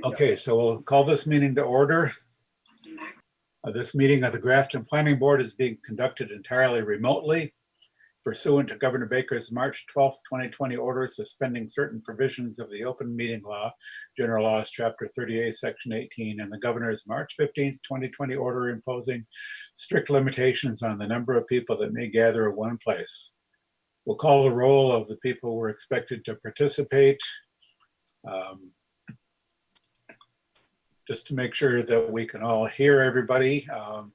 Okay, so we'll call this meeting to order. This meeting of the Grafton Planning Board is being conducted entirely remotely pursuant to Governor Baker's March 12th, 2020 order suspending certain provisions of the open meeting law, General Laws, Chapter 38, Section 18, and the Governor's March 15th, 2020 order imposing strict limitations on the number of people that may gather at one place. We'll call the roll of the people who are expected to participate. Just to make sure that we can all hear everybody, I'll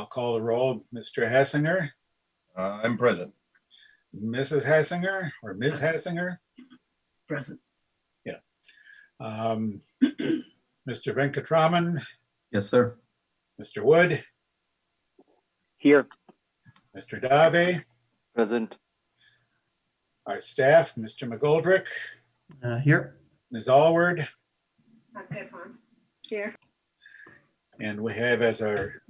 call the roll. Mr. Hassinger, I'm present. Mrs. Hassinger or Ms. Hassinger, Present. Mr. Venkatraman, Yes, sir. Mr. Wood, Here. Mr. Dave, Present. our staff, Mr. McGoldrick, Here. Ms. Allward, Okay, fine. Here. and we have as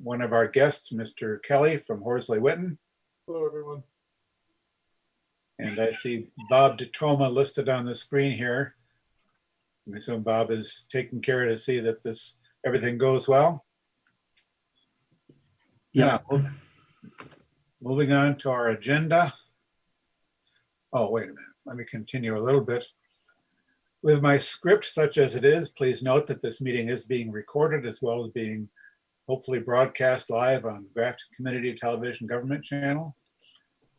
one of our guests, Mr. Kelly from Horsley Witten. Hello, everyone. And I see Bob DeToma listed on the screen here. I assume Bob is taking care to see that everything goes well. Yeah. Moving on to our agenda. Oh, wait a minute. Let me continue a little bit. With my script such as it is, please note that this meeting is being recorded as well as being hopefully broadcast live on Grafton Community Television Government Channel.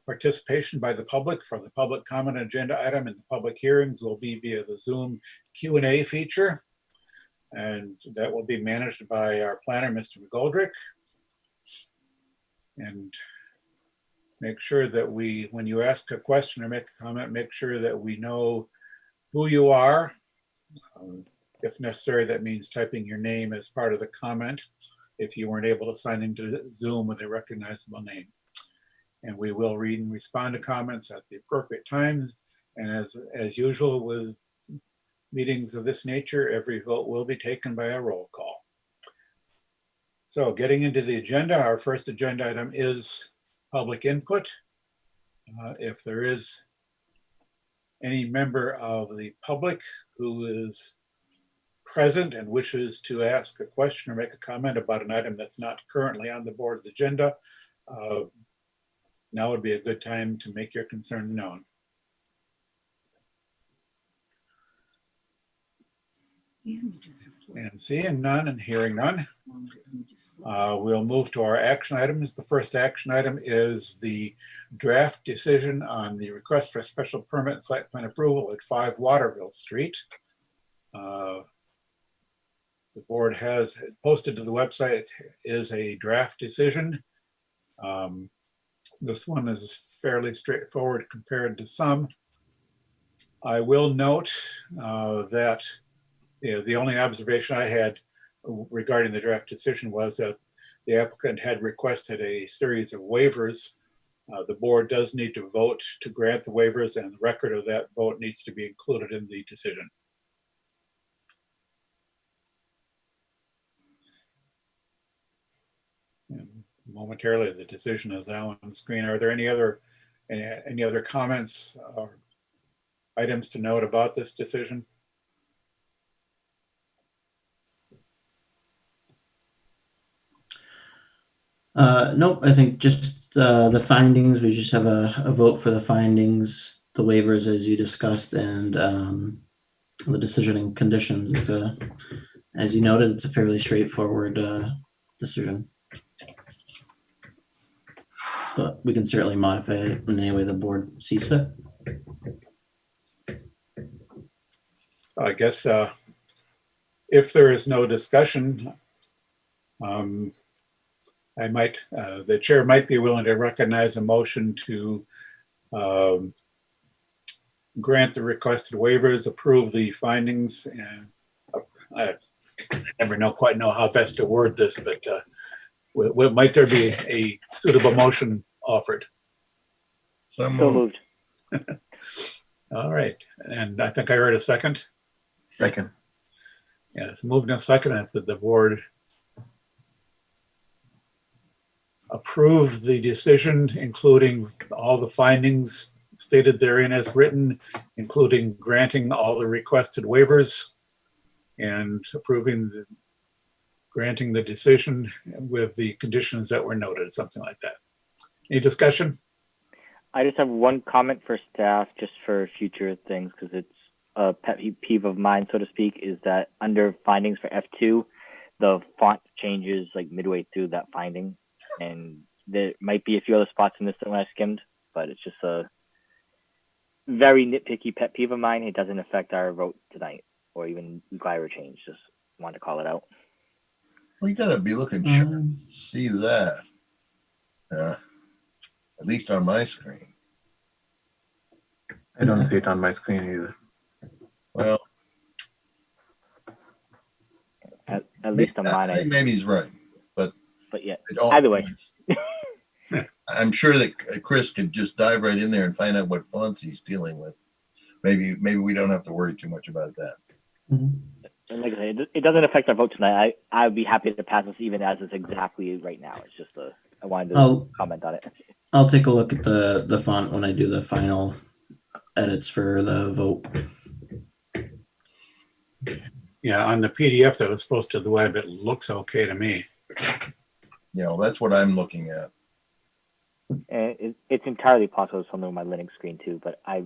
Participation by the public for the public comment agenda item in the public hearings will be via the Zoom Q&A feature. And that will be managed by our planner, Mr. McGoldrick. And make sure that when you ask a question or make a comment, make sure that we know who you are. If necessary, that means typing your name as part of the comment if you weren't able to sign into Zoom with a recognizable name. And we will read and respond to comments at the appropriate times. And as usual with meetings of this nature, every vote will be taken by a roll call. So getting into the agenda, our first agenda item is public input. If there is any member of the public who is present and wishes to ask a question or make a comment about an item that's not currently on the board's agenda, now would be a good time to make your concerns known. And seeing none and hearing none, we'll move to our action items. The first action item is the draft decision on the request for special permit and site plan approval at 5 Waterville Street. The board has posted to the website is a draft decision. This one is fairly straightforward compared to some. I will note that the only observation I had regarding the draft decision was that the applicant had requested a series of waivers. The board does need to vote to grant the waivers, and the record of that vote needs to be included in the decision. And momentarily, the decision is now on the screen. Are there any other comments or items to note about this decision? Nope, I think just the findings, we just have a vote for the findings, the waivers as you discussed, and the decisioning conditions. It's as you noted, it's a fairly straightforward decision. But we can certainly modify it in any way the board sees fit. I guess if there is no discussion, the chair might be willing to recognize a motion to grant the requested waivers, approve the findings, and I never quite know how best to word this, but might there be a suitable motion offered? So So moved. moved. All right, and I think I heard a second. Second. Yes, moved and seconded that the board approve the decision, including all the findings stated therein as written, including granting all the requested waivers. and approving granting the decision with the conditions that were noted, something like that. Any discussion? I just have one comment for staff, just for future things, because it's a pet peeve of mine, so to speak, is that under findings for F2, the font changes like midway through that finding. And there might be a few other spots in this that when I skimmed, but it's just a very nitpicky pet peeve of mine. It doesn't affect our vote tonight or even require a change. Just wanted to call it out. Well, you gotta be looking sharp Um, to see that. At least on my screen. I don't see it on my screen either. Well, At least on mine, I think maybe he's right. but yeah, I don't- either way. I'm sure that Chris could just dive right in there and find out what fonts he's dealing with. Maybe we don't have to worry too much about that. mhm. And like I said, it doesn't affect our vote tonight. I'd be happy to pass this even as it's exactly right now. It's just I wanted to I'll comment on it. I'll take a look at the font when I do the final edits for the vote. Yeah, on the PDF that was posted to the web, it looks okay to me. You know, that's what I'm looking at. And it's entirely possible it's something on my Linux screen too, but I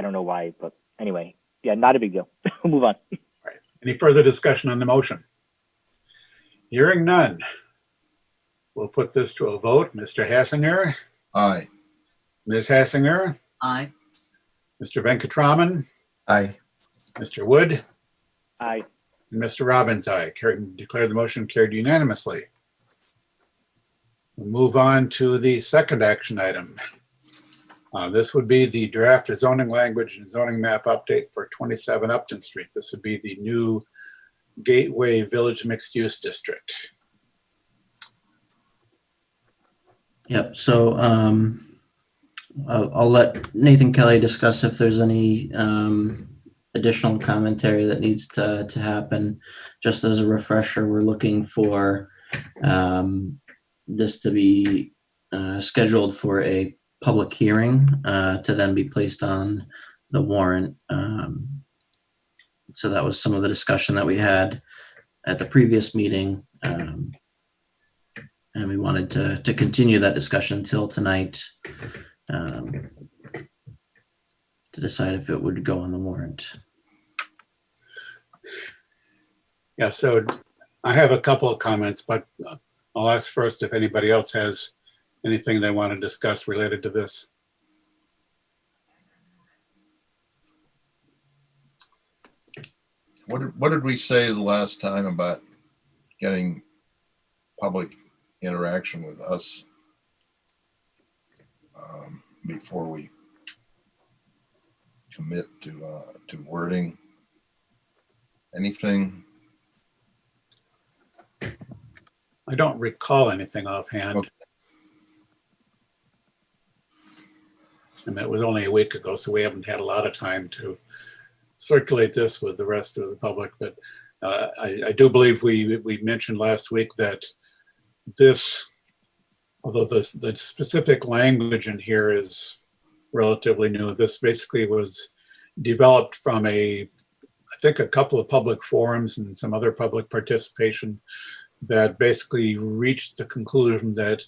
don't know why. But anyway, yeah, not a big deal. We'll move on. Any further discussion on the motion? Hearing none. We'll put this to a vote. Mr. Hassinger, Aye. Ms. Hassinger, Aye. Mr. Venkatraman, Aye. Mr. Wood, I and Mr. Robbins, aye. Declare the motion carried unanimously. We'll move on to the second action item. This would be the draft zoning language and zoning map update for 27 Upton Street. This would be the new Gateway Village Mixed Use District. Yep. So I'll let Nathan Kelly discuss if there's any additional commentary that needs to happen. Just as a refresher, we're looking for this to be scheduled for a public hearing to then be placed on the warrant. So that was some of the discussion that we had at the previous meeting. And we wanted to continue that discussion till tonight to decide if it would go on the warrant. Yeah, so I have a couple of comments, but I'll ask first if anybody else has anything they want to discuss related to this. What did we say the last time about getting public interaction with us before we commit to wording? Anything? I don't recall anything offhand. Okay. And it was only a week ago, so we haven't had a lot of time to circulate this with the rest of the public. But I do believe we mentioned last week that this, although the specific language in here is relatively new, this basically was developed from I think a couple of public forums and some other public participation that basically reached the conclusion that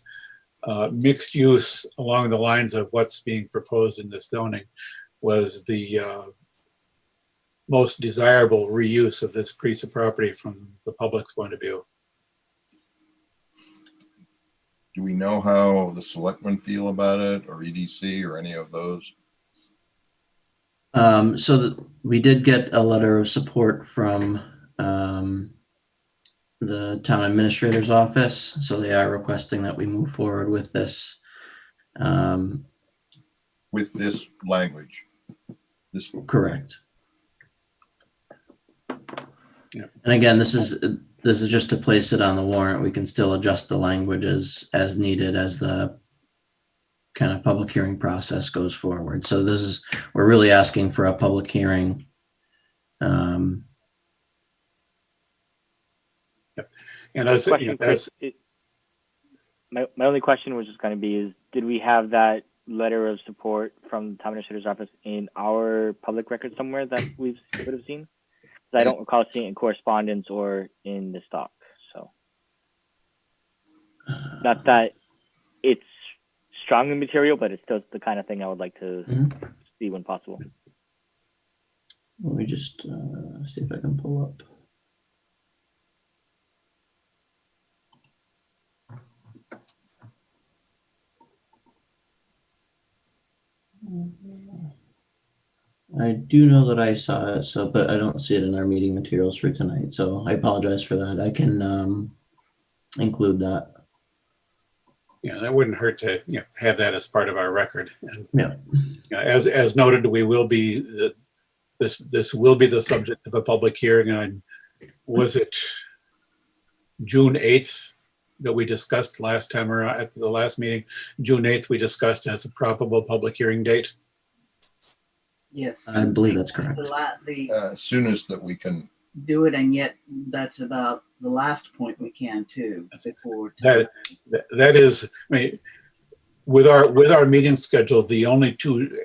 mixed use along the lines of what's being proposed in this zoning was the most desirable reuse of this piece of property from the public's point of view. Do we know how the selectmen feel about it, or EDC, or any of those? We did get a letter of support from the town administrator's office. So they are requesting that we move forward with this. With this language? This Correct. Yeah. And again, this is just to place it on the warrant. We can still adjust the language as needed as the kind of public hearing process goes forward. So we're really asking for a public hearing. And as, question, Chris, my only question was just going to be is, did we have that letter of support from the town administrator's office in our public record somewhere that we would have seen? 'Cause I don't recall seeing it in correspondence or in the stock. So not that it's strongly material, but it's still the kind of thing I would like to Mhm. see when possible. Let me just see if I can pull up. I do know that I saw it, so but I don't see it in our meeting materials for tonight. So I apologize for that. I can include that. Yeah, that wouldn't hurt to, have that as part of our record. And Yeah. as noted, we will be, this will be the subject of a public hearing on, was it June 8th that we discussed last time or at the last meeting? June 8th, we discussed as a probable public hearing date. Yes. I believe that's correct. The Soonest that we can, do it, and yet that's about the last point we can too. Before That is, I mean, with our meeting schedule, the only two,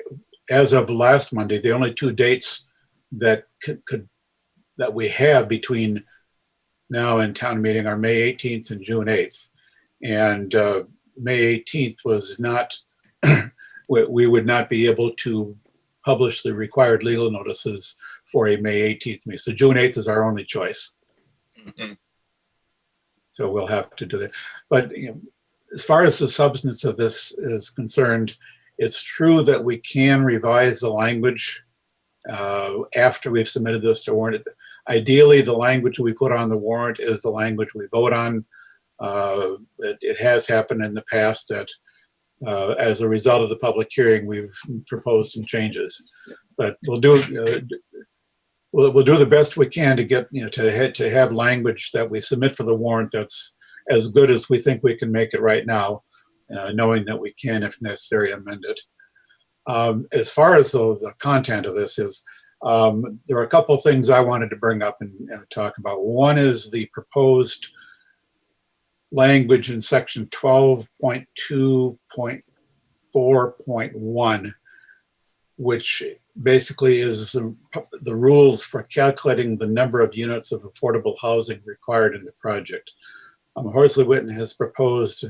as of last Monday, the only two dates that that we have between now and town meeting are May 18th and June 8th. And May 18th was not, we would not be able to publish the required legal notices for a May 18th meeting. So June 8th is our only choice. So we'll have to do that. But as far as the substance of this is concerned, it's true that we can revise the language after we've submitted this to warrant. Ideally, the language we put on the warrant is the language we vote on. It has happened in the past that as a result of the public hearing, we've proposed some changes. But we'll do the best we can to get, to have language that we submit for the warrant that's as good as we think we can make it right now, knowing that we can, if necessary, amend it. As far as the content of this is, there are a couple of things I wanted to bring up and talk about. One is the proposed language in section 12.2.4.1, which basically is the rules for calculating the number of units of affordable housing required in the project. Horsley Witten has proposed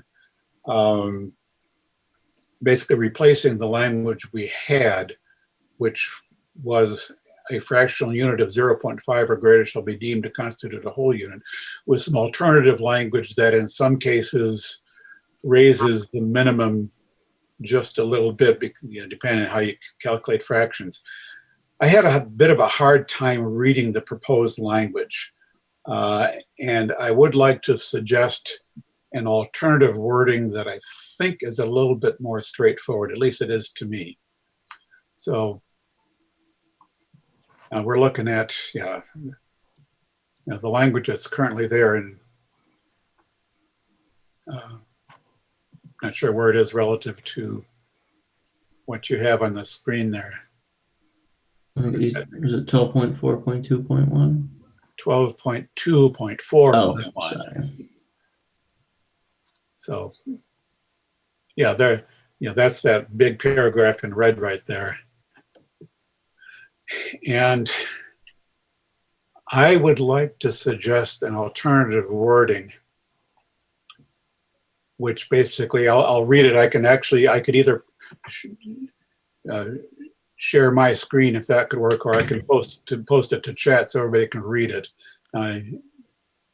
basically replacing the language we had, which was a fractional unit of 0.5 or greater shall be deemed to constitute a whole unit, with some alternative language that in some cases raises the minimum just a little bit, depending on how you calculate fractions. I had a bit of a hard time reading the proposed language, and I would like to suggest an alternative wording that I think is a little bit more straightforward. At least it is to me. So we're looking at the language that's currently there, and not sure where it is relative to what you have on the screen there. Is it 12.4.2.1? 12.2.4.1. Oh, sorry. So, there, that's that big paragraph in red right there. And I would like to suggest an alternative wording, which basically, I'll read it. I could either share my screen if that could work, or I can post it to chat so everybody can read it.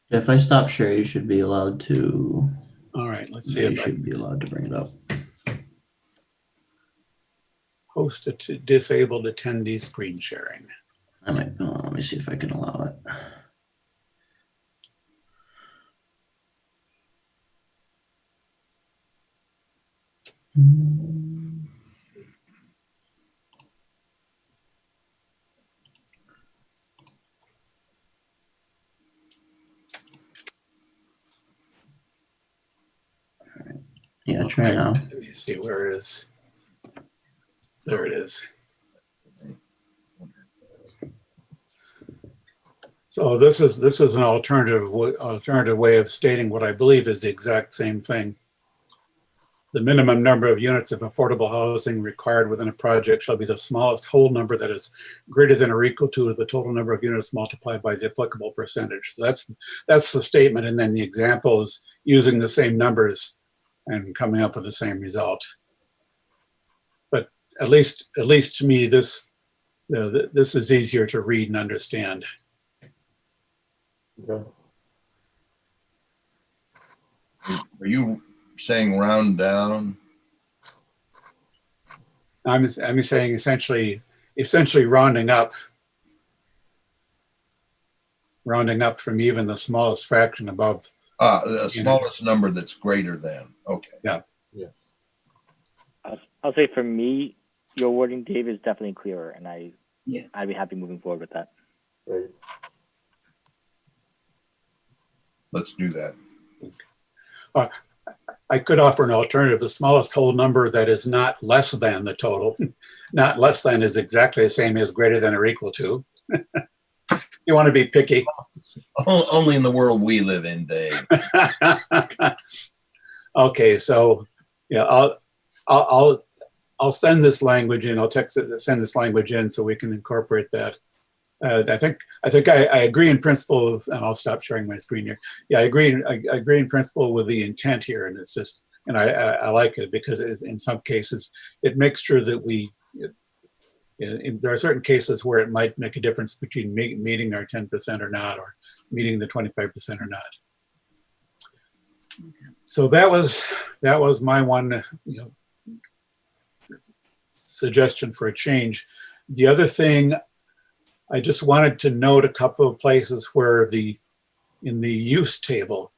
If I stop share, you should be allowed to. All right, let's see You if I should be allowed to bring it up. post it to disabled attendee screen sharing. I might. Let me see if I can allow it. Yeah, try now. Let me see, where it is. There it is. So this is an alternative way of stating what I believe is the exact same thing. the minimum number of units of affordable housing required within a project shall be the smallest whole number that is greater than or equal to the total number of units multiplied by the applicable percentage. So that's the statement, and then the example is using the same numbers and coming up with the same result. But at least to me, this is easier to read and understand. Okay. Are you saying round down? I'm saying essentially rounding up from even the smallest fraction above. The smallest number that's greater than. Okay. Yeah. Yes. I'll say for me, your wording, Dave, is definitely clearer, and I'd be happy moving forward with that. Great. Let's do that. I could offer an alternative. The smallest whole number that is not less than the total. Not less than is exactly the same as greater than or equal to. You want to be picky. Only in the world we live in, Dave. Okay, so yeah, I'll send this language in. I'll send this language in so we can incorporate that. I think I agree in principle, and I'll stop sharing my screen here. Yeah, I agree in principle with the intent here, and it's just, and I like it because in some cases it makes sure that there are certain cases where it might make a difference between meeting our 10% or not, or meeting the 25% or not. So that was my one suggestion for a change. The other thing, I just wanted to note a couple of places where in the use table,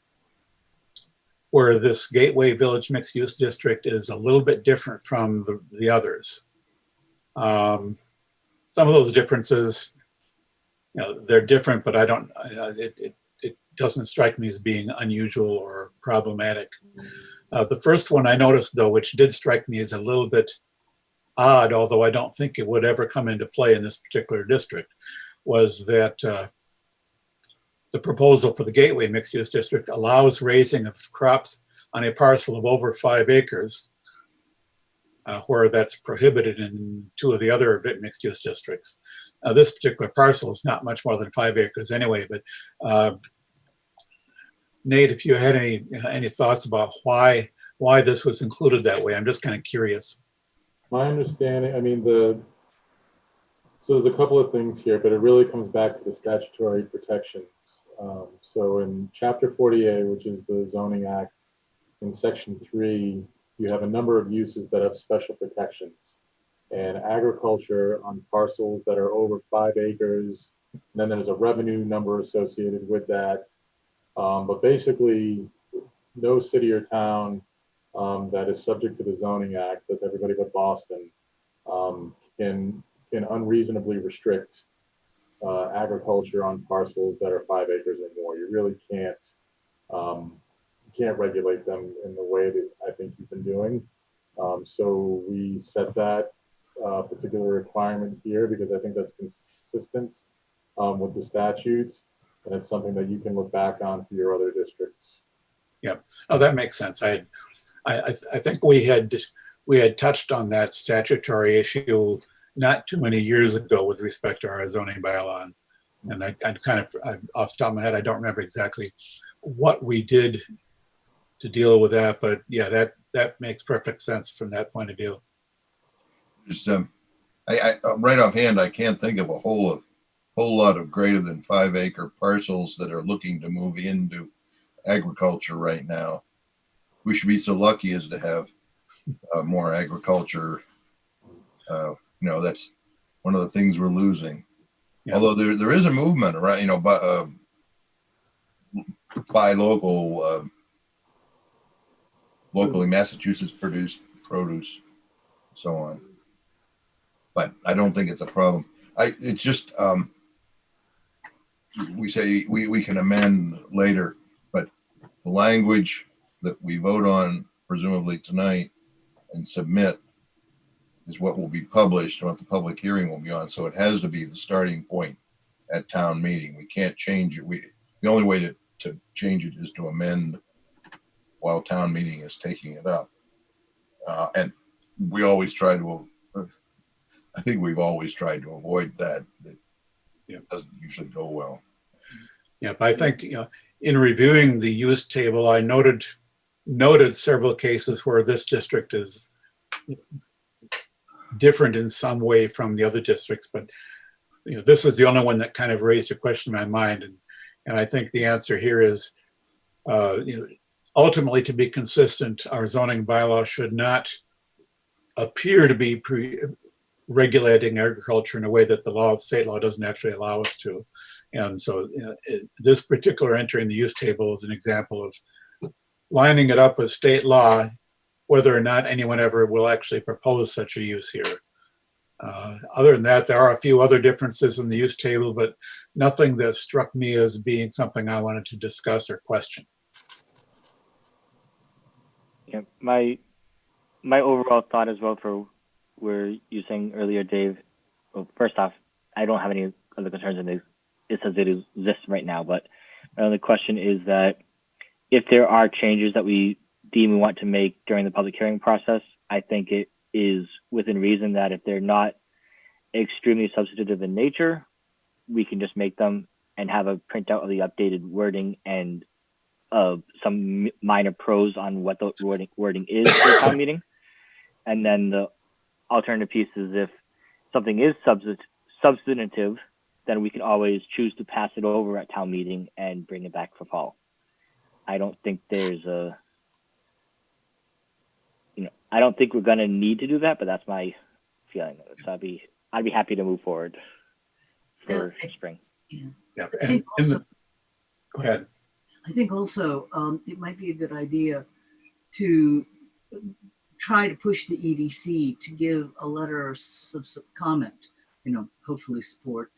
where this Gateway Village Mixed Use District is a little bit different from the others. Some of those differences, they're different, but it doesn't strike me as being unusual or problematic. The first one I noticed, though, which did strike me as a little bit odd, although I don't think it would ever come into play in this particular district, was that the proposal for the Gateway Mixed Use District allows raising of crops on a parcel of over 5 acres, where that's prohibited in 2 of the other mixed use districts. This particular parcel is not much more than 5 acres anyway, but Nate, if you had any thoughts about why this was included that way, I'm just kind of curious. My understanding, so there's a couple of things here, but it really comes back to the statutory protections. So in Chapter 48, which is the Zoning Act, in Section 3, you have a number of uses that have special protections. And agriculture on parcels that are over 5 acres, and then there's a revenue number associated with that. But basically, no city or town that is subject to the Zoning Act, that's everybody but Boston, can unreasonably restrict agriculture on parcels that are 5 acres or more. You really can't regulate them in the way that I think you've been doing. So we set that particular requirement here because I think that's consistent with the statutes, and it's something that you can look back on for your other districts. Yep. Oh, that makes sense. I think we had touched on that statutory issue not too many years ago with respect to our zoning bylaw, and I off the top of my head, I don't remember exactly what we did to deal with that, but yeah, that makes perfect sense from that point of view. Just, I right offhand, I can't think of a whole lot of greater than 5 acre parcels that are looking to move into agriculture right now. We should be so lucky as to have more agriculture. That's one of the things we're losing. Yeah. Although there is a movement around, by locally Massachusetts produced produce, and so on. But I don't think it's a problem. It's just we say we can amend later, but the language that we vote on presumably tonight and submit is what will be published and what the public hearing will be on. So it has to be the starting point at town meeting. We can't change it. The only way to change it is to amend while town meeting is taking it up. And we always try to, I think we've always tried to avoid that. It Yeah. doesn't usually go well. Yeah, but I think, in reviewing the use table, I noted several cases where this district is different in some way from the other districts, but this was the only one that kind of raised a question in my mind, and I think the answer here is, ultimately, to be consistent, our zoning bylaw should not appear to be regulating agriculture in a way that the state law doesn't actually allow us to. And so this particular entry in the use table is an example of lining it up with state law, whether or not anyone ever will actually propose such a use here. Other than that, there are a few other differences in the use table, but nothing that struck me as being something I wanted to discuss or question. Yeah, my overall thought as well for where you saying earlier, Dave. Well, first off, I don't have any other concerns in this. It says it exists right now, but my only question is that if there are changes that we deem we want to make during the public hearing process, I think it is within reason that if they're not extremely substantive in nature, we can just make them and have a printout of the updated wording and some minor pros on what the wording is for the town meeting. And then the alternative piece is if something is substantive, then we can always choose to pass it over at town meeting and bring it back for fall. I don't think there's I don't think we're gonna need to do that, but that's my feeling. So I'd be happy to move forward for spring. Yeah, I think also, go ahead. I think also it might be a good idea to try to push the EDC to give a letter of comment, hopefully support,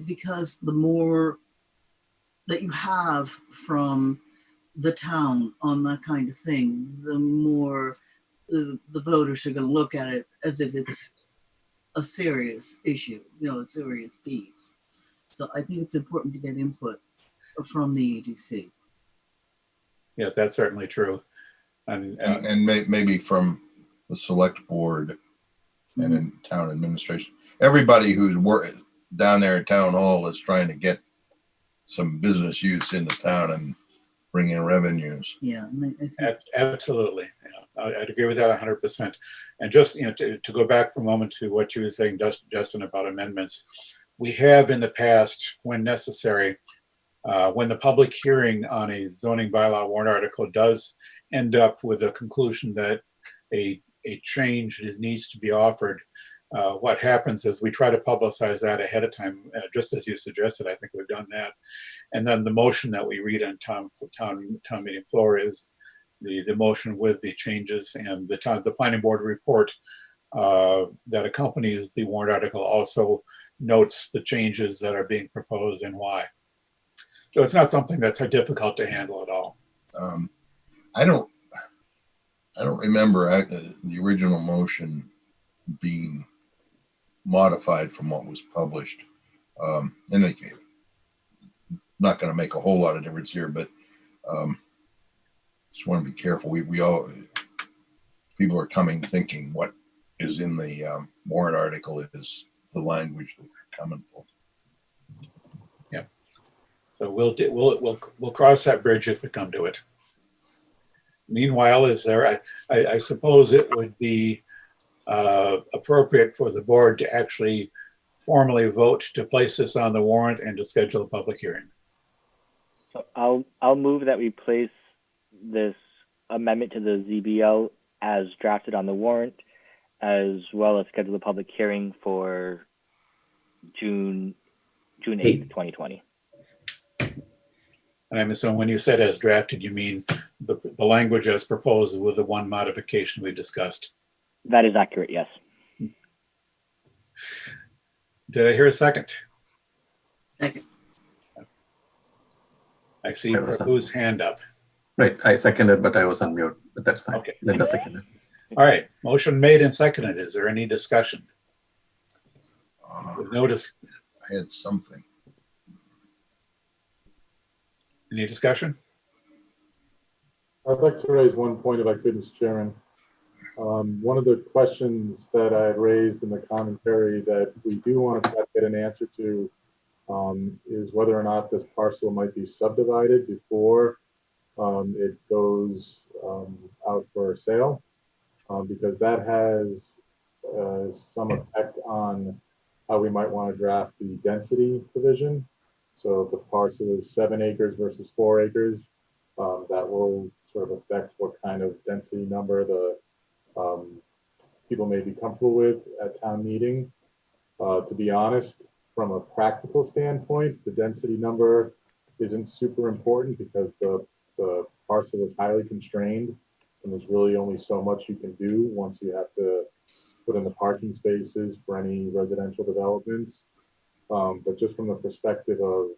because the more that you have from the town on that kind of thing, the more the voters are going to look at it as if it's a serious issue, a serious piece. So I think it's important to get input from the EDC. Yeah, that's certainly true. And maybe from the select board and in town administration, everybody who's down there at town hall is trying to get some business use into town and bring in revenues. Yeah, I think absolutely. Yeah, I'd agree with that 100%. And just to go back for a moment to what you were saying, Justin, about amendments, we have in the past, when necessary, when the public hearing on a zoning bylaw warrant article does end up with a conclusion that a change needs to be offered, what happens is we try to publicize that ahead of time, just as you suggested. I think we've done that. And then the motion that we read on town meeting floor is the motion with the changes, and the planning board report that accompanies the warrant article also notes the changes that are being proposed and why. So it's not something that's difficult to handle at all. I don't remember the original motion being modified from what was published. In any case, not going to make a whole lot of difference here, but just want to be careful. We all, people are coming thinking what is in the warrant article is the language that they're coming for. Yeah. So we'll cross that bridge if we come to it. Meanwhile, I suppose it would be appropriate for the board to actually formally vote to place this on the warrant and to schedule a public hearing. So I'll move that we place this amendment to the ZBL as drafted on the warrant, as well as schedule a public hearing for June 8th, 2020. And I'm assuming when you said as drafted, you mean the language as proposed with the one modification we discussed. That is accurate, yes. Did I hear a second? second. I see Prabu's hand up. Right, I seconded, but I was on mute, but that's fine. Okay. Linda seconded. All right, motion made and seconded. Is there any discussion? Notice. I had something. Any discussion? I'd like to raise one point if I could, Mr. Chairman. One of the questions that I had raised in the commentary that we do want to try to get an answer to is whether or not this parcel might be subdivided before it goes out for sale, because that has some effect on how we might want to draft the density provision. So if the parcel is 7 acres versus 4 acres, that will sort of affect what kind of density number the people may be comfortable with at town meeting. To be honest, from a practical standpoint, the density number isn't super important because the parcel is highly constrained and there's really only so much you can do once you have to put in the parking spaces for any residential developments. But just from the perspective of,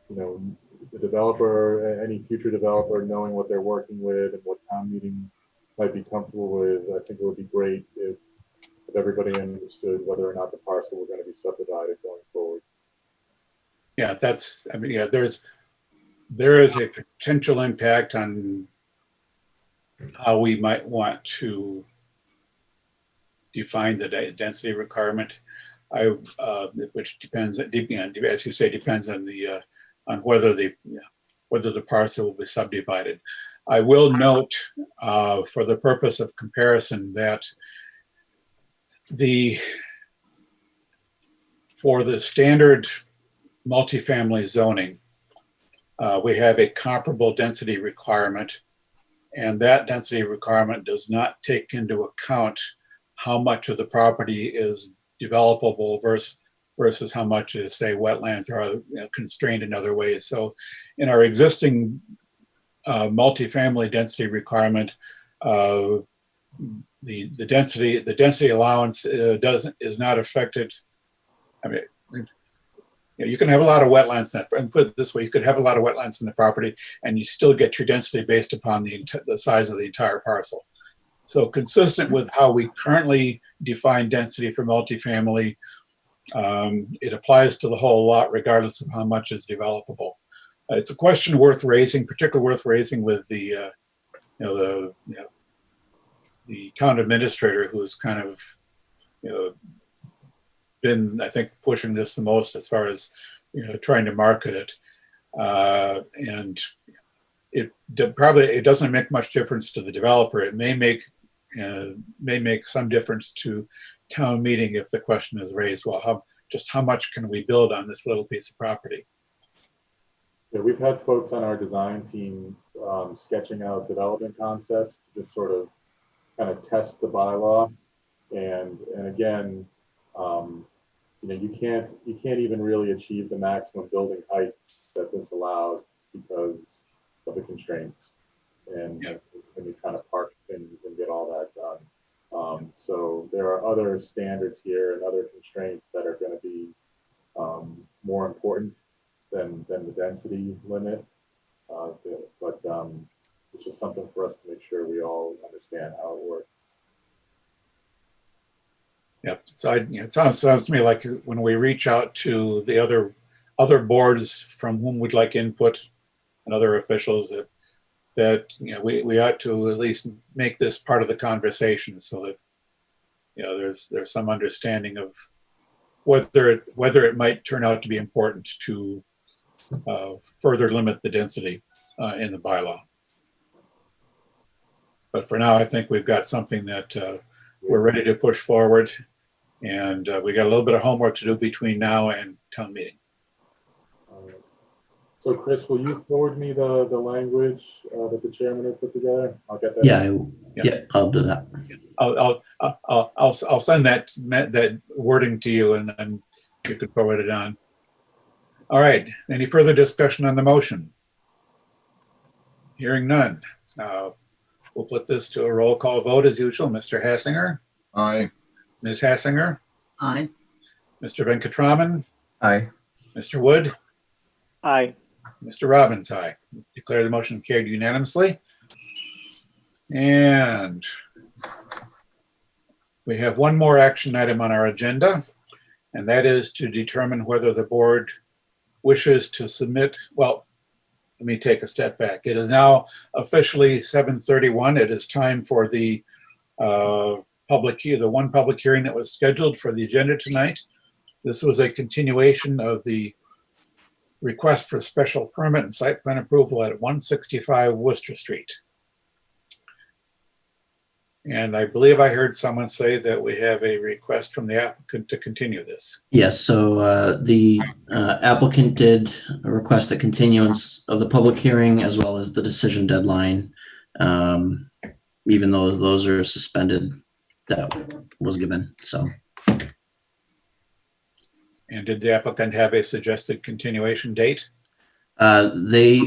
the developer, any future developer knowing what they're working with and what town meeting might be comfortable with, I think it would be great if everybody understood whether or not the parcel was going to be subdivided going forward. Yeah, there is a potential impact on how we might want to define the density requirement. Which depends, as you say, depends on whether the parcel will be subdivided. I will note, for the purpose of comparison, that for the standard multifamily zoning, we have a comparable density requirement, and that density requirement does not take into account how much of the property is developable versus how much is, say, wetlands or constrained in other ways. So in our existing multifamily density requirement, the density allowance is not affected. I mean, you can have a lot of wetlands, and put it this way, you could have a lot of wetlands in the property and you still get your density based upon the size of the entire parcel. So consistent with how we currently define density for multifamily, it applies to the whole lot regardless of how much is developable. It's a question worth raising, particularly worth raising with the town administrator, who's kind of been, I think, pushing this the most as far as trying to market it, and it doesn't make much difference to the developer. It may make some difference to town meeting if the question is raised. Well, how much can we build on this little piece of property? Yeah, we've had folks on our design team sketching out development concepts to just sort of kind of test the bylaw, and again, you can't even really achieve the maximum building heights that this allows because of the constraints, and when you kind of park things and get all that done. So there are other standards here and other constraints that are going to be more important than the density limit. But it's just something for us to make sure we all understand how it works. Yep. So it sounds to me like when we reach out to the other boards from whom we'd like input and other officials, that we ought to at least make this part of the conversation so that there's some understanding of whether it might turn out to be important to further limit the density in the bylaw. But for now, I think we've got something that we're ready to push forward, and we got a little bit of homework to do between now and town meeting. So Chris, will you forward me the language that the chairman has put together? I'll get that. Yeah, I'll do that. I'll send that wording to you, and then you could forward it on. All right. Any further discussion on the motion? Hearing none. We'll put this to a roll call vote as usual. Mr. Hassinger? Aye. Ms. Hassinger? Aye. Mr. Venkatraman? Aye. Mr. Wood? Aye. Mr. Robbins, aye. Declare the motion carried unanimously. And we have one more action item on our agenda, and that is to determine whether the board wishes to submit, well, let me take a step back. It is now officially 7:31. It is time for the the one public hearing that was scheduled for the agenda tonight. This was a continuation of the request for special permit and site plan approval at 165 Worcester Street. And I believe I heard someone say that we have a request from the applicant to continue this. Yes, so the applicant did request a continuance of the public hearing as well as the decision deadline. Even though those are suspended, that was given, so. And did the applicant have a suggested continuation date? They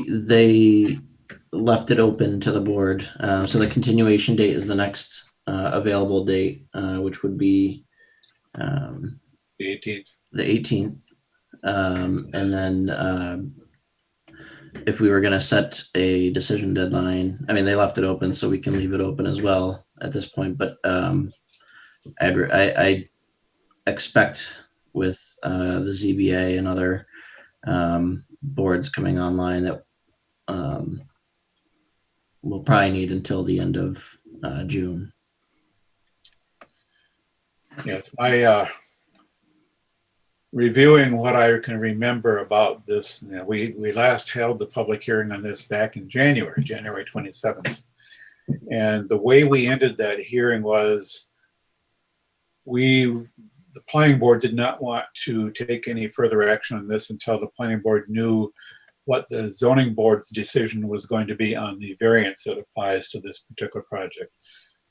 left it open to the board. So the continuation date is the next available date, which would be The 18th. the 18th. And then if we were going to set a decision deadline, I mean, they left it open, so we can leave it open as well at this point. But I expect with the ZBA and other boards coming online that we'll probably need until the end of June. Yes, my reviewing what I can remember about this, we last held the public hearing on this back in January 27th. And the way we ended that hearing was the planning board did not want to take any further action on this until the planning board knew what the zoning board's decision was going to be on the variance that applies to this particular project.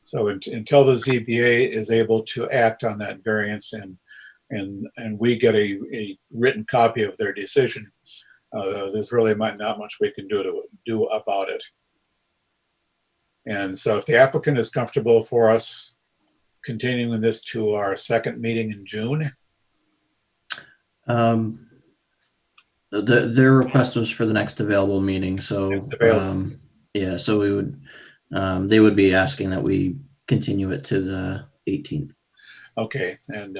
So until the ZBA is able to act on that variance and we get a written copy of their decision, there's really not much we can do about it. And so if the applicant is comfortable for us continuing this to our second meeting in June. Their request was for the next available meeting, so yeah, so we would they would be asking that we continue it to the 18th. Okay, and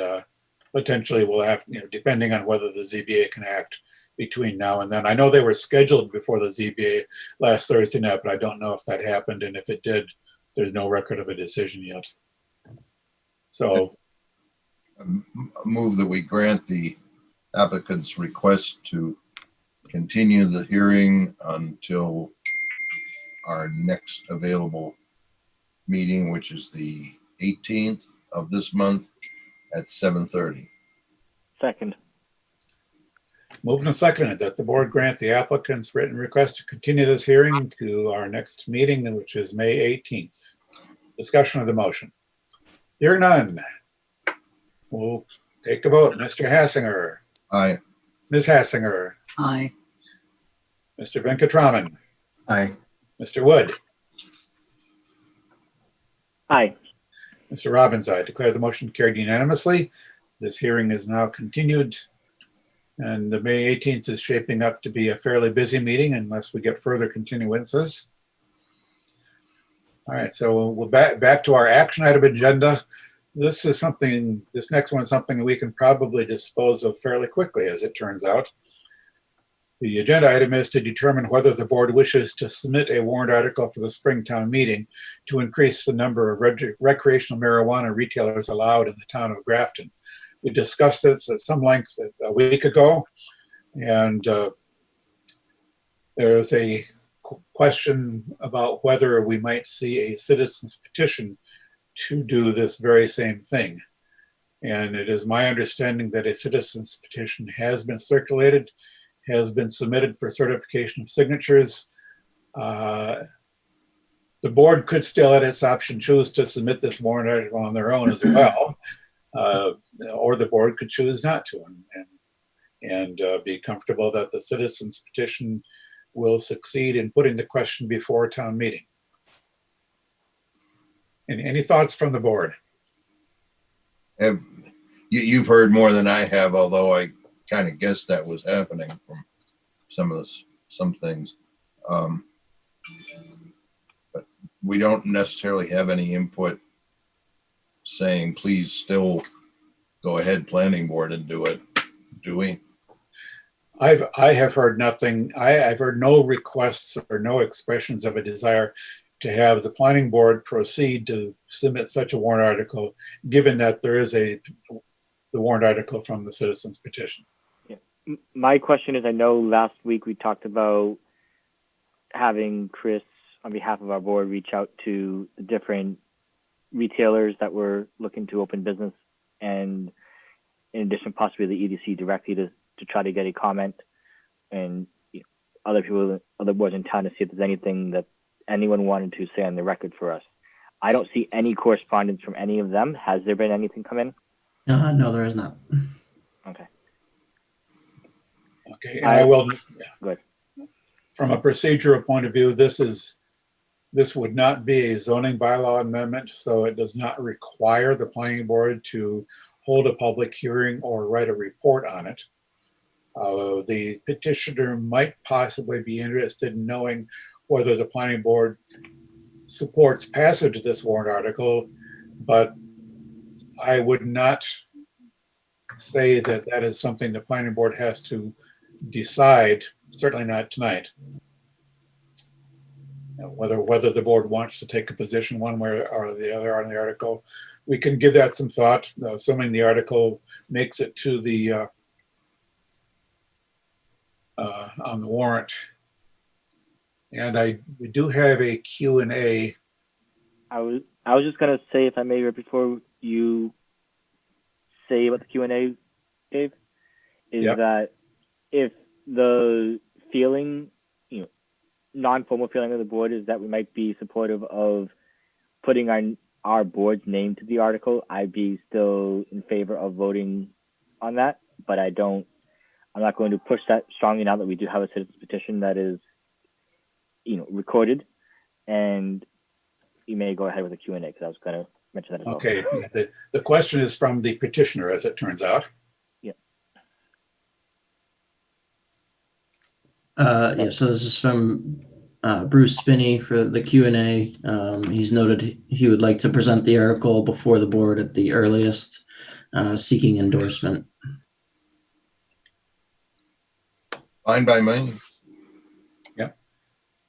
potentially we'll have, depending on whether the ZBA can act between now and then. I know they were scheduled before the ZBA last Thursday night, but I don't know if that happened, and if it did, there's no record of a decision yet. So I move that we grant the applicant's request to continue the hearing until our next available meeting, which is the 18th of this month at 7:30. Second. moved and seconded that the board grant the applicant's written request to continue this hearing to our next meeting, which is May 18th. Discussion of the motion. Hearing none. We'll take a vote. Mr. Hassinger, Aye. Ms. Hassinger, Aye. Mr. Venkatraman, Aye. Mr. Wood, Aye. Mr. Robbins, I declare the motion carried unanimously. This hearing is now continued. And the May 18th is shaping up to be a fairly busy meeting unless we get further continuances. All right, so we'll back to our action item agenda. This next one is something that we can probably dispose of fairly quickly, as it turns out. The agenda item is to determine whether the board wishes to submit a warrant article for the Springtown meeting to increase the number of recreational marijuana retailers allowed in the town of Grafton. We discussed this at some length a week ago, and there's a question about whether we might see a citizen's petition to do this very same thing. And it is my understanding that a citizen's petition has been circulated, has been submitted for certification of signatures. The board could still, at its option, choose to submit this warrant article on their own as well. Or the board could choose not to and be comfortable that the citizen's petition will succeed in putting the question before town meeting. And any thoughts from the board? You've heard more than I have, although I kind of guessed that was happening from some things. But we don't necessarily have any input saying, please still go ahead, planning board, and do it, do we? I have heard nothing. I've heard no requests or no expressions of a desire to have the planning board proceed to submit such a warrant article, given that there is the warrant article from the citizens petition. My question is, I know last week we talked about having Chris, on behalf of our board, reach out to the different retailers that were looking to open business, and in addition, possibly the EDC directly to try to get a comment, and other people, other boards in town, to see if there's anything that anyone wanted to say on the record for us. I don't see any correspondence from any of them. Has there been anything come in? No, there is not. Okay. Okay, and I will, Go ahead. from a procedural point of view, this would not be a zoning bylaw amendment, so it does not require the planning board to hold a public hearing or write a report on it. The petitioner might possibly be interested in knowing whether the planning board supports passage of this warrant article, but I would not say that that is something the planning board has to decide, certainly not tonight. Whether the board wants to take a position one way or the other on the article, we can give that some thought, assuming the article makes it to the on the warrant. And we do have a Q&A. I was just gonna say, if I may, right before you say about the Q&A, Dave, is Yep. that if the feeling, non-formal feeling of the board is that we might be supportive of putting our board's name to the article, I'd be still in favor of voting on that, but I'm not going to push that strongly now that we do have a citizen's petition that is, recorded. And you may go ahead with the Q&A, because I was going to mention that as well. Okay, the question is from the petitioner, as it turns out. Yeah, so this is from Bruce Spinney for the Q&A. He's noted he would like to present the article before the board at the earliest, seeking endorsement. Fine by me.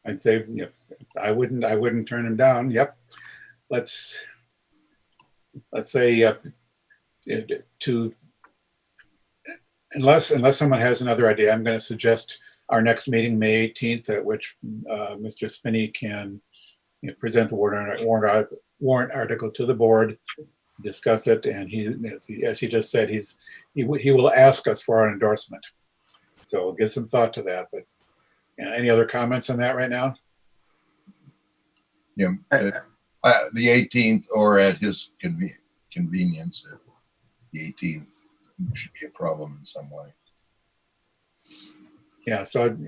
I'd say, I wouldn't turn him down. Yep. Let's say unless someone has another idea, I'm going to suggest our next meeting, May 18th, at which Mr. Spinney can present the warrant article to the board, discuss it, and as he just said, he will ask us for our endorsement. So give some thought to that. But any other comments on that right now? Yeah, the 18th or at his convenience. The 18th should be a problem in some way. Yeah, so.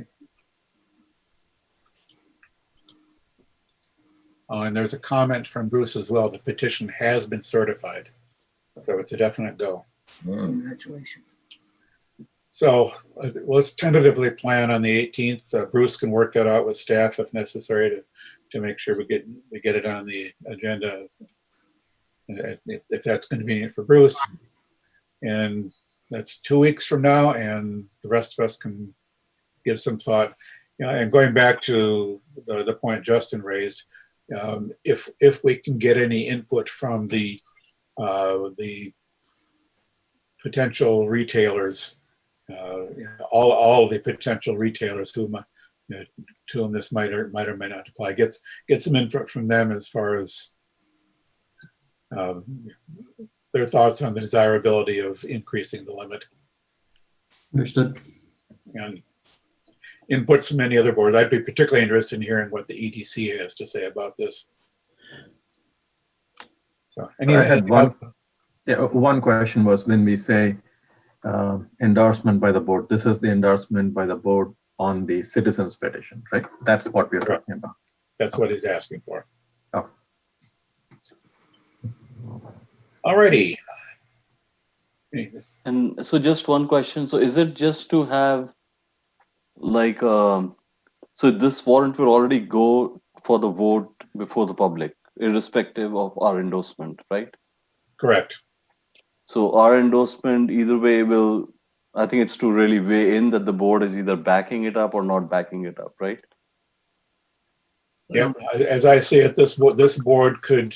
Oh, and there's a comment from Bruce as well. The petition has been certified. So it's a definite go. Congratulations. So let's tentatively plan on the 18th. Bruce can work that out with staff if necessary to make sure we get it on the agenda if that's convenient for Bruce. And that's 2 weeks from now, and the rest of us can give some thought. And going back to the point Justin raised, if we can get any input from the potential retailers, all the potential retailers to whom this might or might not apply, get some input from them as far as their thoughts on the desirability of increasing the limit, Understood. and inputs from many other boards. I'd be particularly interested in hearing what the EDC has to say about this. So, one question was, when we say endorsement by the board, this is the endorsement by the board on the citizens petition, right? That's what we're talking about. that's what he's asking for. Oh. Alrighty. And so just one question. So is it just to have so this warrant will already go for the vote before the public, irrespective of our endorsement, right? Correct. So our endorsement either way I think it's to really weigh in that the board is either backing it up or not backing it up, right? Yep, as I see it, this board could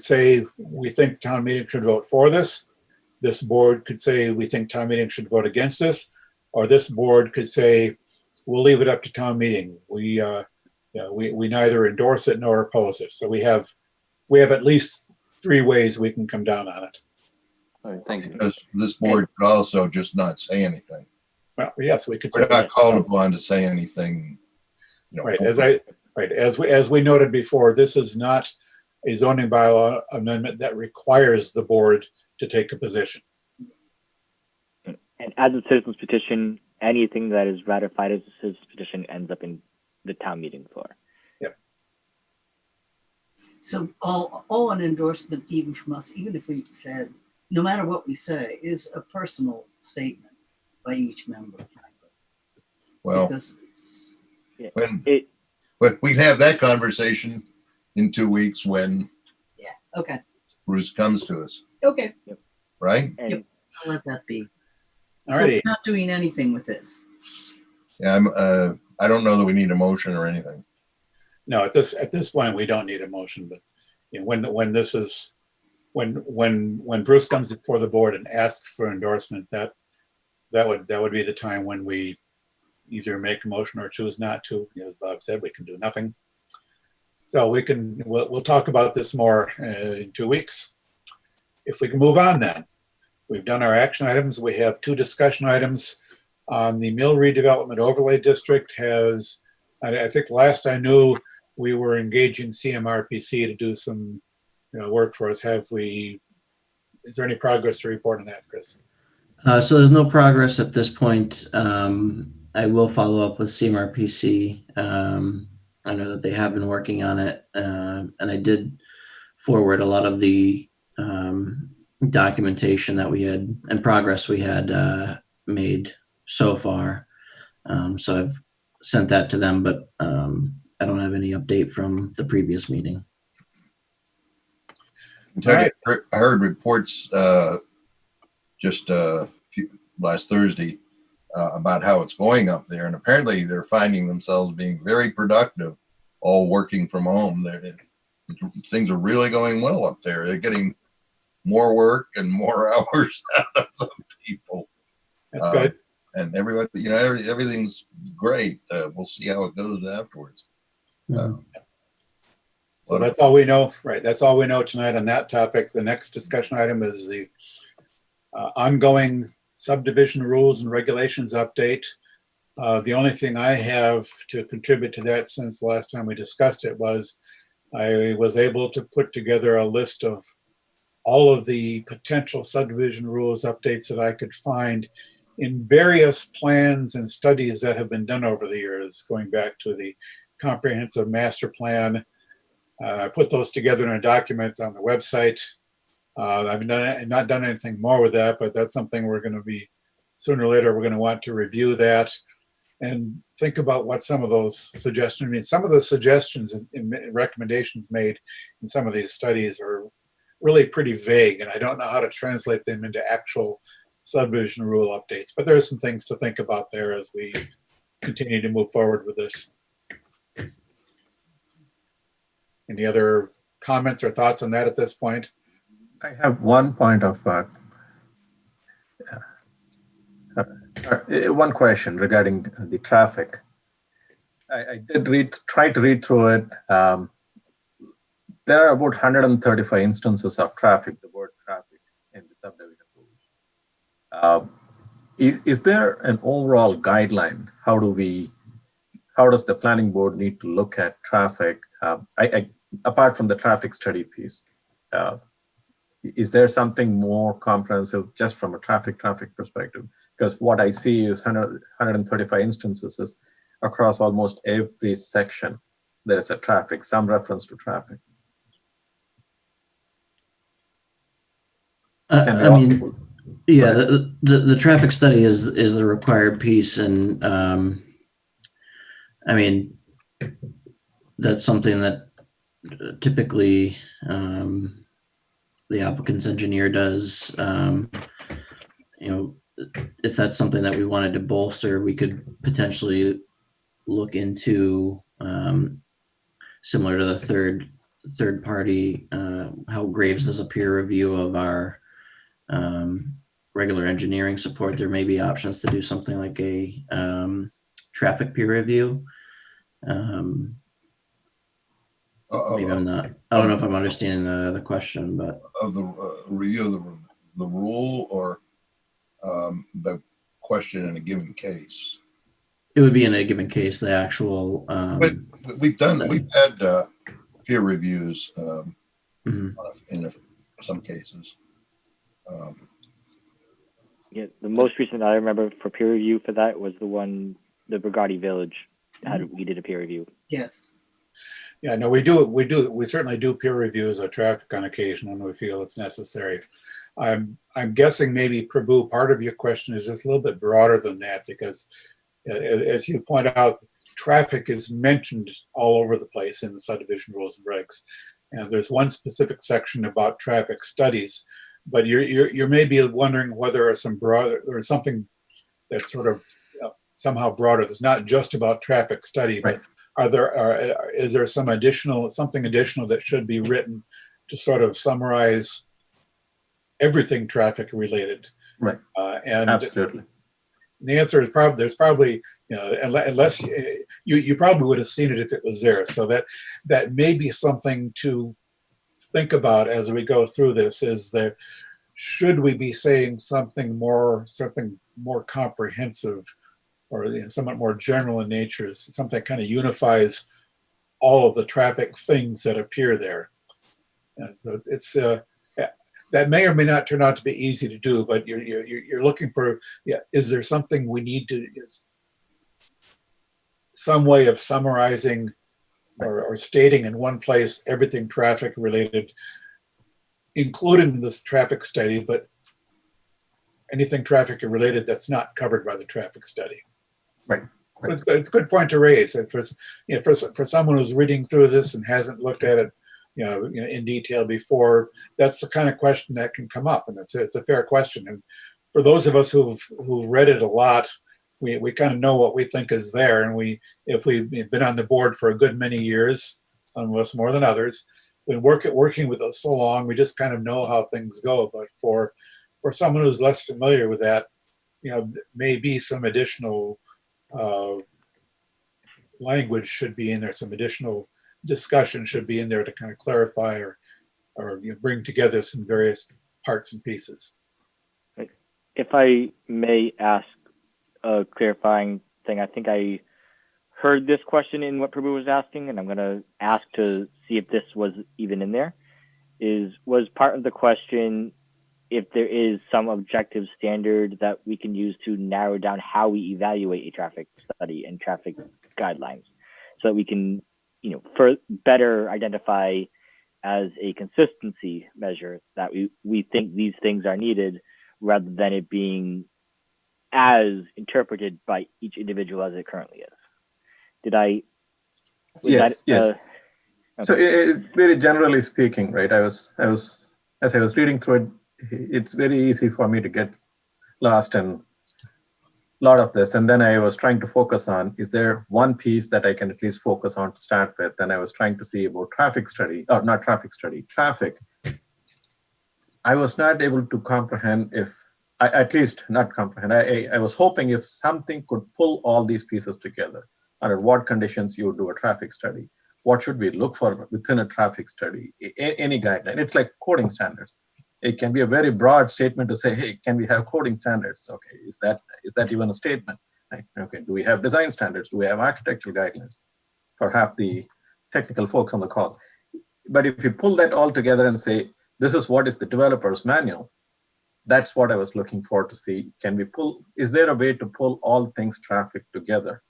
say, we think town meeting should vote for this. This board could say, we think town meeting should vote against this. Or this board could say, we'll leave it up to town meeting. We neither endorse it nor oppose it. So we have at least 3 ways we can come down on it. All right, thank you. Because this board could also just not say anything. Well, yes, we could say We're not that. called upon to say anything. Right, as we noted before, this is not a zoning bylaw amendment that requires the board to take a position. And as a citizen's petition, anything that is ratified as a citizen's petition ends up in the town meeting floor. So all an endorsement, even from us, even if we said, no matter what we say, is a personal statement by each member, frankly. Well, Because when It we have that conversation in 2 weeks when okay, Bruce comes to us, okay, right? and I'll let that be. All So righty. we're not doing anything with this. Yeah, I don't know that we need a motion or anything. No, at this point, we don't need a motion, but you know, when Bruce comes before the board and asks for endorsement, that would be the time when we either make a motion or choose not to. As Bob said, we can do nothing. So we'll talk about this more in 2 weeks. If we can move on then. We've done our action items. We have 2 discussion items on the Mill Redevelopment Overlay District. I think last I knew, we were engaging CMRPC to do some work for us. Is there any progress to report on that, Chris? So there's no progress at this point. I will follow up with CMRPC. I know that they have been working on it, and I did forward a lot of the documentation that we had and progress we had made so far. So I've sent that to them, but I don't have any update from the previous meeting. I heard reports just last Thursday about how it's going up there, and apparently they're finding themselves being very productive, all working from home. Things are really going well up there. They're getting more work and more hours out of the people. That's good. And everybody, everything's great. We'll see how it goes afterwards. So that's all we know, right? That's all we know tonight on that topic. The next discussion item is the ongoing subdivision rules and regulations update. The only thing I have to contribute to that since the last time we discussed it was I was able to put together a list of all of the potential subdivision rules updates that I could find in various plans and studies that have been done over the years, going back to the comprehensive master plan. I put those together in a document on the website. I've not done anything more with that, but that's something we're going to be, sooner or later, we're going to want to review that and think about what some of those suggestions mean. Some of the suggestions and recommendations made in some of these studies are really pretty vague, and I don't know how to translate them into actual subdivision rule updates, but there are some things to think about there as we continue to move forward with this. Any other comments or thoughts on that at this point? I have one point of one question regarding the traffic. I did try to read through it. There are about 135 instances of traffic, the word traffic, in the subdivision rules. Is there an overall guideline? How does the planning board need to look at traffic? Apart from the traffic study piece, is there something more comprehensive just from a traffic perspective? Because what I see is 135 instances across almost every section. There is some reference to traffic. I mean, yeah, the traffic study is the required piece, and I mean, that's something that typically the applicant's engineer does. If that's something that we wanted to bolster, we could potentially look into similar to the third party, how Graves does a peer review of our regular engineering support. There may be options to do something like a traffic peer review. Maybe I'm not. I don't know if I'm understanding the question, but Of the review of the rule or the question in a given case. it would be in a given case the actual. But we've had peer reviews Mhm. in some cases. Yeah, the most recent I remember for peer review for that was the one the Brigati Village we did a peer review. Yes. Yeah, no, we certainly do peer reviews of traffic on occasion when we feel it's necessary. I'm guessing maybe Prabhu, part of your question is just a little bit broader than that, because as you point out, traffic is mentioned all over the place in the subdivision rules and regs. And there's one specific section about traffic studies, but you're maybe wondering whether there's something that's sort of somehow broader. That's not just about traffic study, but is there something additional that should be written to sort of summarize everything traffic related? Right. And Absolutely. the answer is there's probably, unless you probably would have seen it if it was there. So that may be something to think about as we go through this, is that should we be saying something more comprehensive, or somewhat more general in nature, something that kind of unifies all of the traffic things that appear there. And so it's that may or may not turn out to be easy to do, but you're looking for, is there something we need to, is some way of summarizing or stating in one place everything traffic related, including this traffic study, but anything traffic related that's not covered by the traffic study. Right. It's a good point to raise. And for someone who's reading through this and hasn't looked at it, in detail before, that's the kind of question that can come up, and it's a fair question. And for those of us who've read it a lot, we kind of know what we think is there, and if we've been on the board for a good many years, some of us more than others, been working with us so long, we just kind of know how things go. But for someone who's less familiar with that, maybe some additional language should be in there, some additional discussion should be in there to kind of clarify or bring together some various parts and pieces. If I may ask a clarifying thing, I think I heard this question in what Prabhu was asking, and I'm going to ask to see if this was even in there. Was part of the question if there is some objective standard that we can use to narrow down how we evaluate a traffic study and traffic guidelines, so that we can, for better identify as a consistency measure that we think these things are needed, rather than it being as interpreted by each individual as it currently is. Yes. Okay. So very generally speaking, right? I was as I was reading through it, it's very easy for me to get lost in a lot of this. And then I was trying to focus on, is there one piece that I can at least focus on to start with? And I was trying to see about traffic. I was not able to comprehend I was hoping if something could pull all these pieces together. Under what conditions you would do a traffic study? What should we look for within a traffic study? Any guideline. It's like coding standards. It can be a very broad statement to say, hey, can we have coding standards? Okay, is that even a statement? Right? Okay, do we have design standards? Do we have architectural guidelines? Perhaps the technical folks on the call. But if you pull that all together and say, this is what is the developer's manual, that's what I was looking for to see. Is there a way to pull all things traffic together?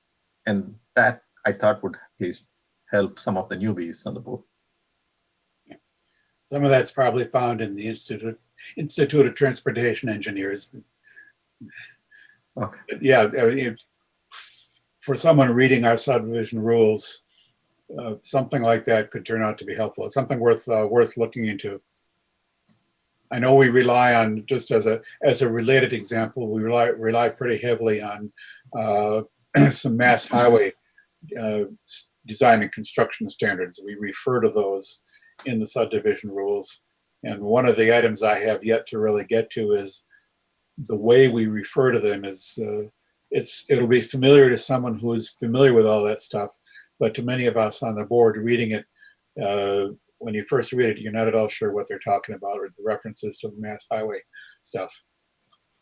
And that I thought would at least help some of the newbies on the board. Some of that's probably found in the Institute of Transportation Engineers. Okay. But yeah, for someone reading our subdivision rules, something like that could turn out to be helpful. It's something worth looking into. I know we rely on, just as a related example, we rely pretty heavily on some mass highway design and construction standards. We refer to those in the subdivision rules. And one of the items I have yet to really get to is the way we refer to them is it'll be familiar to someone who is familiar with all that stuff, but to many of us on the board reading it, when you first read it, you're not at all sure what they're talking about or the references to the mass highway stuff.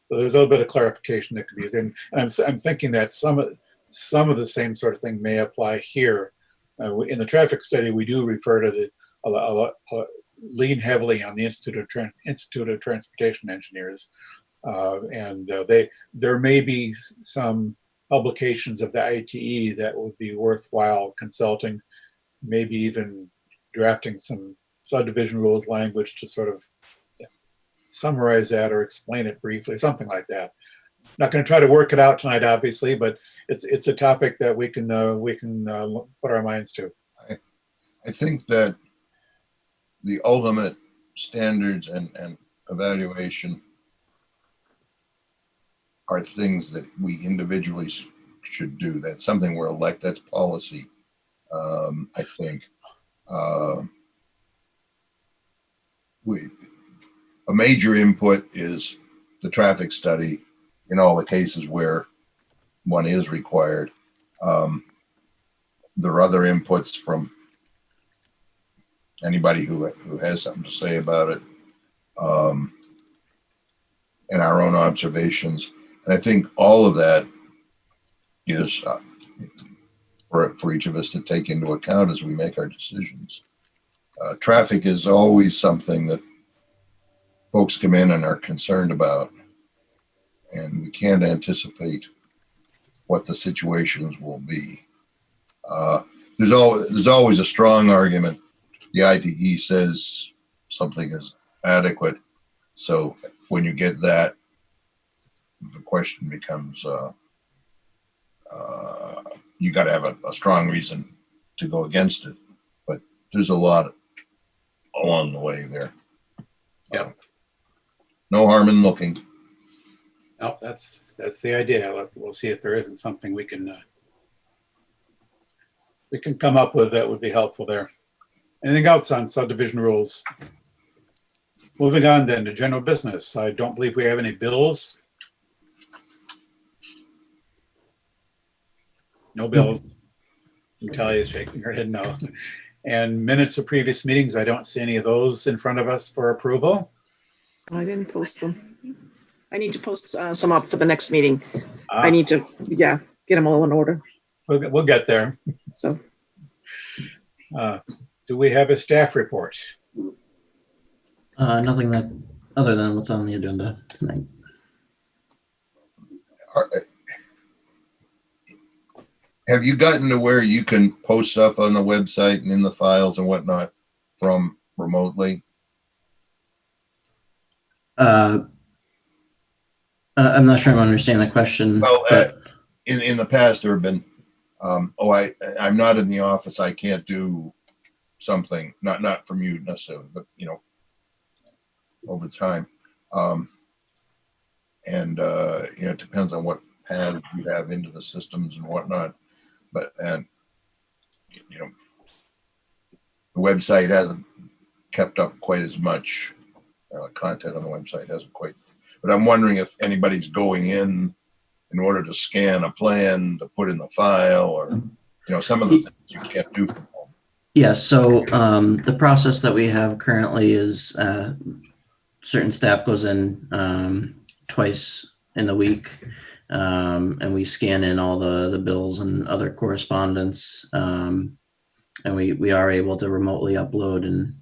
So there's a little bit of clarification that could be used. And I'm thinking that some of the same sort of thing may apply here. In the traffic study, we do refer to lean heavily on the Institute of Transportation Engineers. There may be some publications of the ITE that would be worthwhile consulting, maybe even drafting some subdivision rules language to sort of summarize that or explain it briefly, something like that. Not going to try to work it out tonight, obviously, but it's a topic that we can put our minds to. I think that the ultimate standards and evaluation are things that we individually should do. That's something we're elected, that's policy, I think. A major input is the traffic study in all the cases where one is required. There are other inputs from anybody who has something to say about it, and our own observations. And I think all of that is for each of us to take into account as we make our decisions. Traffic is always something that folks come in and are concerned about, and we can't anticipate what the situations will be. There's always a strong argument. The ITE says something is adequate, so when you get that, the question becomes, you got to have a strong reason to go against it. But there's a lot along the way there. Yep. No harm in looking. No, that's the idea. We'll see if there isn't something we can come up with that would be helpful there. Anything else on subdivision rules? Moving on then to general business. I don't believe we have any bills. No bills. Natalia is shaking her head no. And minutes of previous meetings, I don't see any of those in front of us for approval. I didn't post them. I need to post some up for the next meeting. I need to, get them all in order. We'll get there. So, do we have a staff report? Nothing that other than what's on the agenda tonight. Have you gotten to where you can post stuff on the website and in the files and whatnot from remotely? I'm not sure I'm understanding the question. Well, but in the past, there have been, I'm not in the office, I can't do something, not from you necessarily, but over time. It depends on what paths you have into the systems and whatnot. But, the website hasn't kept up quite as much. Content on the website hasn't quite. But I'm wondering if anybody's going in order to scan a plan to put in the file, or some of the things you can't do from home. Yeah, so the process that we have currently is certain staff goes in twice in the week, and we scan in all the bills and other correspondence, and we are able to remotely upload and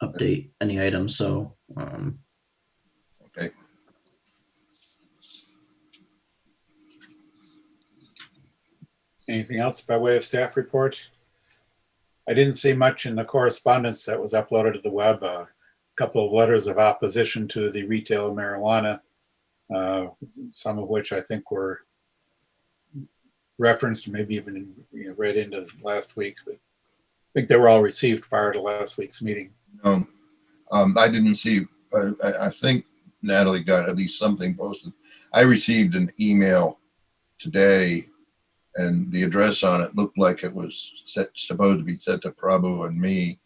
update any items. So Okay. Anything else by way of staff report? I didn't see much in the correspondence that was uploaded to the web. A couple of letters of opposition to the retail of marijuana, some of which I think were referenced, maybe even read into last week. But I think they were all received prior to last week's meeting. I didn't see. I think Natalie got at least something posted. I received an email today and the address on it looked like it was supposed to be sent to Prabhu and me.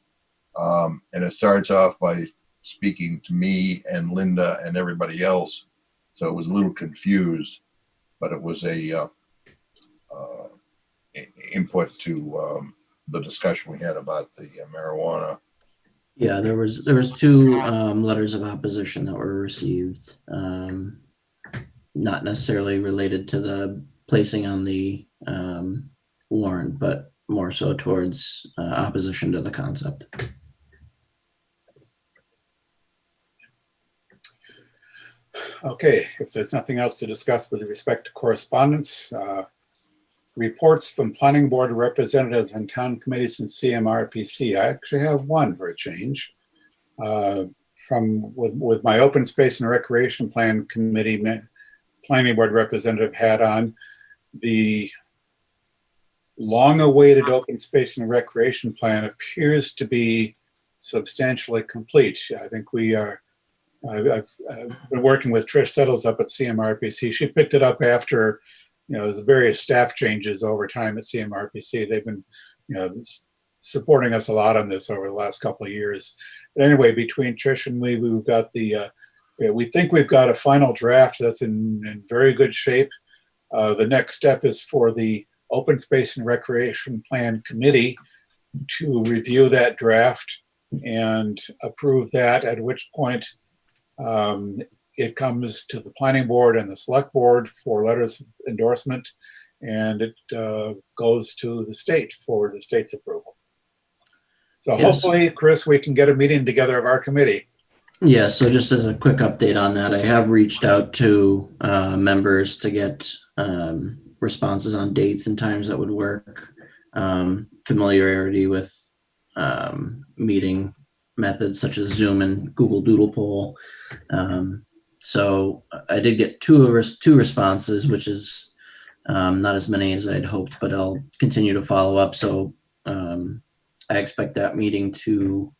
And it starts off by speaking to me and Linda and everybody else. So it was a little confused, but it was a input to the discussion we had about the marijuana. Yeah, there was two letters of opposition that were received, not necessarily related to the placing on the warrant, but more so towards opposition to the concept. Okay, if there's nothing else to discuss with respect to correspondence, reports from planning board representatives and town committees and CMRPC. I actually have one for a change. With my open space and recreation plan committee, planning board representative hat on, the long-awaited open space and recreation plan appears to be substantially complete. I think I've been working with Trish Settles up at CMRPC. She picked it up after, there's various staff changes over time at CMRPC. They've been, supporting us a lot on this over the last couple of years. But anyway, between Trish and me, we've got we think we've got a final draft that's in very good shape. The next step is for the Open Space and Recreation Plan Committee to review that draft and approve that, at which point it comes to the planning board and the select board for letters of endorsement, and it goes to the state for the state's approval. So Yes. Hopefully, Chris, we can get a meeting together of our committee. Yeah, so just as a quick update on that, I have reached out to members to get responses on dates and times that would work, familiarity with meeting methods such as Zoom and Google Doodle Poll. So I did get two responses, which is not as many as I'd hoped, but I'll continue to follow up. So I expect that meeting to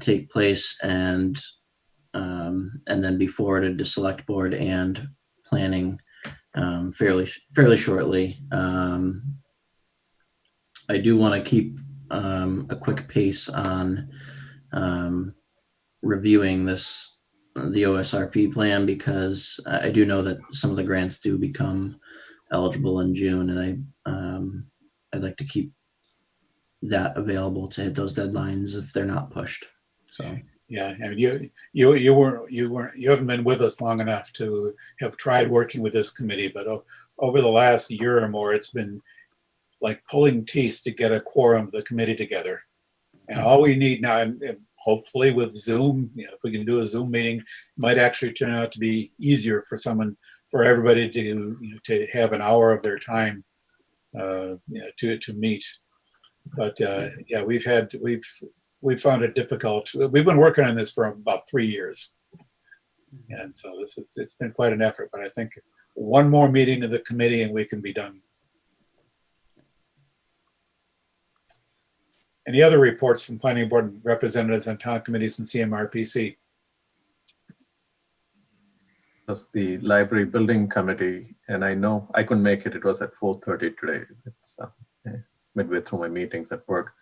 take place and then be forwarded to select board and planning fairly shortly. I do want to keep a quick pace on reviewing the OSRP plan, because I do know that some of the grants do become eligible in June, and I'd like to keep that available to hit those deadlines if they're not pushed. So Yeah, and you haven't been with us long enough to have tried working with this committee, but over the last year or more, it's been like pulling teeth to get a quorum of the committee together. And all we need now, and hopefully with Zoom, if we can do a Zoom meeting, it might actually turn out to be easier for everybody to have an hour of their time to meet. But yeah, we've found it difficult. We've been working on this for about 3 years. And so it's been quite an effort, but I think one more meeting of the committee and we can be done. Any other reports from planning board representatives and town committees and CMRPC? That's the library building committee, and I know I couldn't make it. It was at 4:30 today. It's midway through my meetings at work.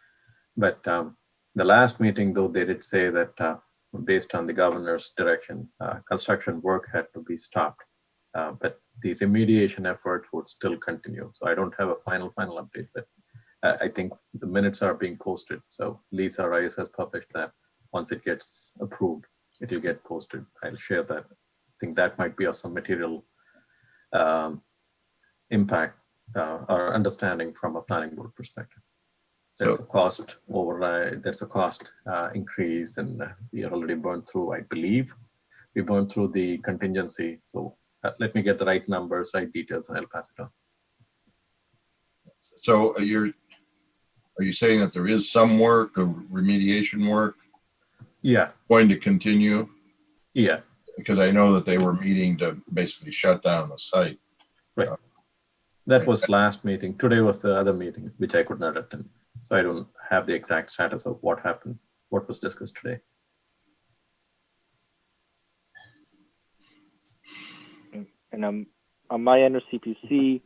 But the last meeting, though, they did say that based on the governor's direction, construction work had to be stopped. But the remediation effort would still continue. So I don't have a final update, but I think the minutes are being posted. So Lisa Rice has published that. Once it gets approved, it will get posted. I'll share that. I think that might be of some material impact or understanding from a planning board perspective. There's a cost override, there's a cost increase, and we are already burned through, I believe. We burned through the contingency. So let me get the right numbers, right details, and I'll pass it on. So are you saying that there is some work, of remediation work, Yeah, going to continue? yeah, Because I know that they were meeting to basically shut down the site. right. That was last meeting. Today was the other meeting, which I could not attend. So I don't have the exact status of what happened, what was discussed today. And on my end of CPC,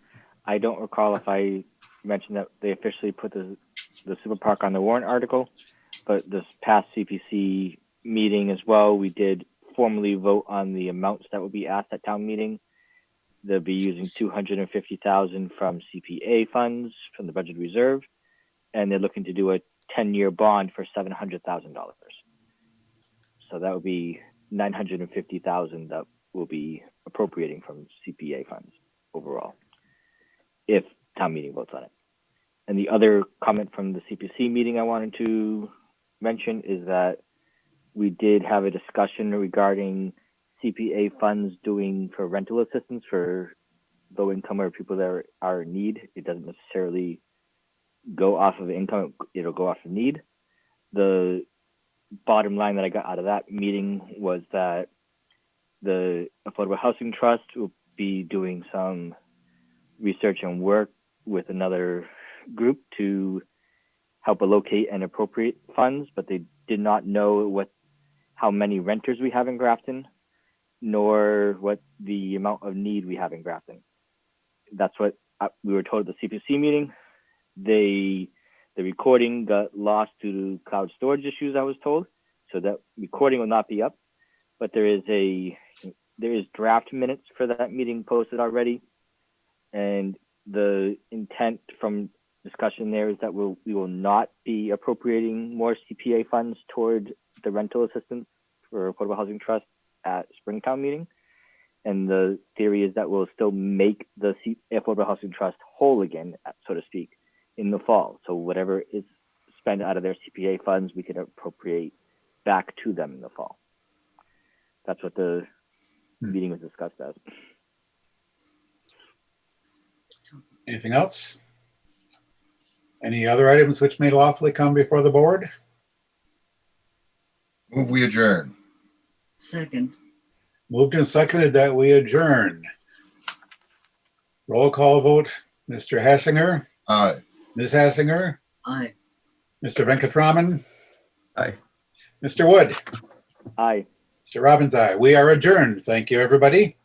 I don't recall if I mentioned that they officially put the super park on the warrant article, but this past CPC meeting as well, we did formally vote on the amounts that would be asked at town meeting. They'll be using 250,000 from CPA funds from the budget reserve, and they're looking to do a 10-year bond for $700,000. So that would be 950,000 that will be appropriating from CPA funds overall, if town meeting votes on it. And the other comment from the CPC meeting I wanted to mention is that we did have a discussion regarding CPA funds doing for rental assistance for low income or people that are in need. It doesn't necessarily go off of income, it'll go off of need. The bottom line that I got out of that meeting was that the Affordable Housing Trust will be doing some research and work with another group to help allocate and appropriate funds, but they did not know how many renters we have in Grafton, nor what the amount of need we have in Grafton. That's what we were told at the CPC meeting. The recording got lost due to cloud storage issues, I was told, so that recording will not be up. But there is draft minutes for that meeting posted already, and the intent from discussion there is that we will not be appropriating more CPA funds toward the rental assistance for Affordable Housing Trust at Springtown meeting. And the theory is that we'll still make the Affordable Housing Trust whole again, so to speak, in the fall. So whatever is spent out of their CPA funds, we can appropriate back to them in the fall. That's what the meeting was discussed as. Anything else? Any other items which may lawfully come before the board? Move we adjourn. Second. Moved and seconded that we adjourn. Roll call vote, Mr. Hassinger, Aye. Ms. Hassinger, Aye. Mr. Venkatraman, Aye. Mr. Wood, Aye. Mr. Robbins, aye. We are adjourned. Thank you, everybody.